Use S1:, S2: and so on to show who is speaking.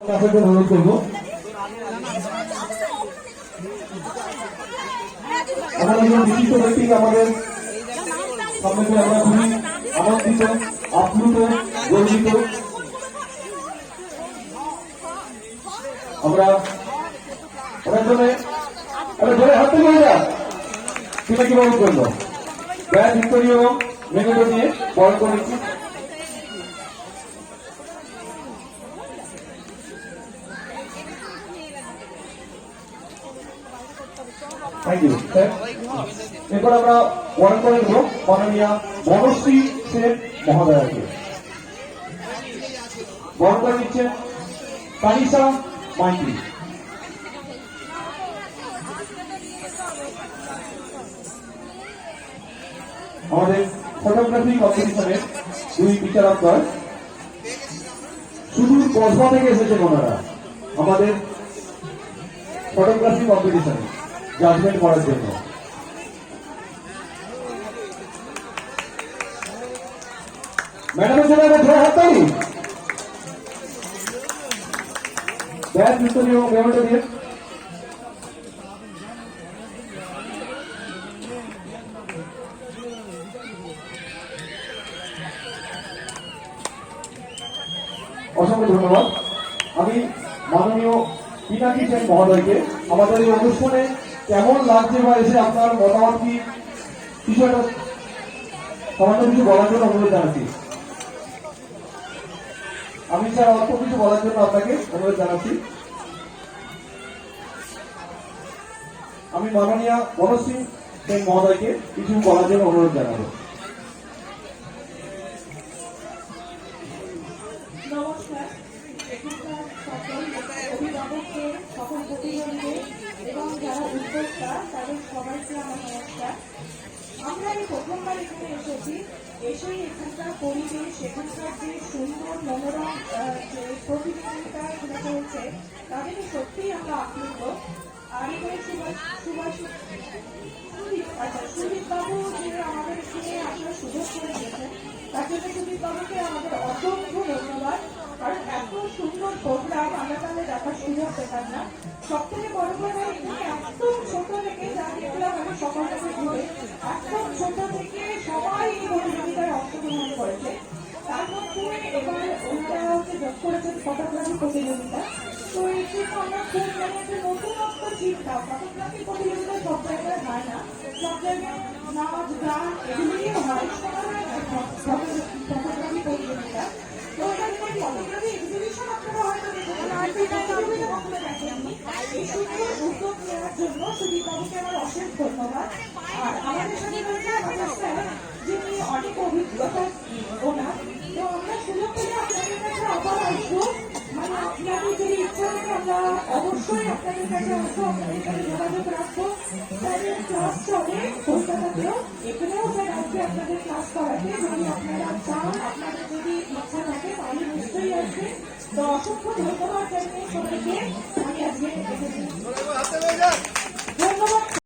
S1: অনুরোধ করবো আমাদের বিশিষ্ট ব্যক্তি আমাদের সামনে আমরা খুবই আনন্দিত, আপ্লুত, গর্বিত। আমরা ধরে হাত থেকে সেটা কিভাবে করলো ব্যাট ভিক্টোরি এবং মেঘেটো দিয়ে বল করেছি। Thank you sir. এরপর আমরা ওয়ার্ক করে দেব মাননীয় বনশ্রী সেন মহোদয়কে। ওয়ার্ক করে দিচ্ছেন তানিশা মাইতি। আমাদের ফটোগ্রাফি কম্পিটিশনের দুই বিচারক দল শুধু কসবা থেকে এসেছেন ওনারা আমাদের ফটোগ্রাফি কম্পিটিশনে জাজমেন্ট করার জন্য। ম্যাডামের জন্য ধরে হাততালি ব্যাট ভিক্টোরি এবং মেঘেটো দিয়ে। অসংখ্য ধন্যবাদ। আমি মাননীয় পিনাকি সেন মহোদয়কে আমাদের এই অনুষ্ঠানে কেমন লাগছে বা এসে আপনার মতামত কি কিছু একটা সামান্য কিছু বলার জন্য অনুরোধ জানাচ্ছি। আমি স্যার অল্প কিছু বলার জন্য আপনাকে অনুরোধ জানাচ্ছি। আমি মাননীয় বনশ্রী সেন মহোদয়কে কিছু বলার জন্য অনুরোধ জানাবো।
S2: নমস্কার। এখানকার সকল অভিভাবককে, সকল প্রতিনিধিদের এবং যারা উদ্যোক্তা তাদের সবাইকে আমার নমস্কার। আমরা এই প্রথমবার এখানে এসেছি, এসেই এখানকার পরিবেশ, এখানকার যে সুন্দর মনোরম যে প্রতিযোগিতা এখানে চলছে তাদের সত্যিই আমরা আপ্লুত। আর এখানে সুদীপ বাবু যে আমাদের এখানে আসার সুযোগ করে দিয়েছেন তার জন্য সুদীপ বাবুকে আমাদের অসংখ্য ধন্যবাদ। কারণ এত সুন্দর প্রোগ্রাম আমরা তাহলে দেখার সুযোগ পেতাম না। সব থেকে বড় কথা এখানে একদম ছোট থেকে যা দেখলাম আমি সকালটাকে ঘুরে একদম ছোট থেকে সবাই এই প্রতিযোগিতায় অংশগ্রহণ করেছে। তার মধ্যে এবার ওনারা যোগ করেছেন ফটোগ্রাফি প্রতিযোগিতা। তো এই জন্য আমরা খুব একটা নতুনত্ব চিন্তা, ফটোগ্রাফি প্রতিযোগিতা সব জায়গায় হয় না, সব জায়গায় নাচ গান এগুলিও হয়, ফটোগ্রাফি প্রতিযোগিতা। তো এখানে ফটোগ্রাফি এক্সিবিশন আপনারা হয়তো দেখেছেন, এই সুন্দর উদ্যোগ নেওয়ার জন্য সুদীপ বাবুকে আমার অশেষ ধন্যবাদ। আর আমাদের সাথে রয়েছে আমাদের স্যার, যিনি অনেক অভিজ্ঞতা ওনার। তো আমরা সুযোগ পেলে আপনাদের কাছে আবার আসবো, মানে আপনাদের যদি ইচ্ছা থাকে আমরা অবশ্যই আপনাদের কাছে আসবো, আপনাদের কাছে যোগাযোগ রাখবো। স্যারের ক্লাস চলে কলকাতাতেও, এখানেও স্যার আসবে আপনাদের ক্লাস করাতে। যদি আপনারা চান, আপনাদের যদি ইচ্ছা থাকে তাহলে নিশ্চয়ই আসবে। তো অসংখ্য ধন্যবাদ জানিয়ে সবাইকে আমি আজকে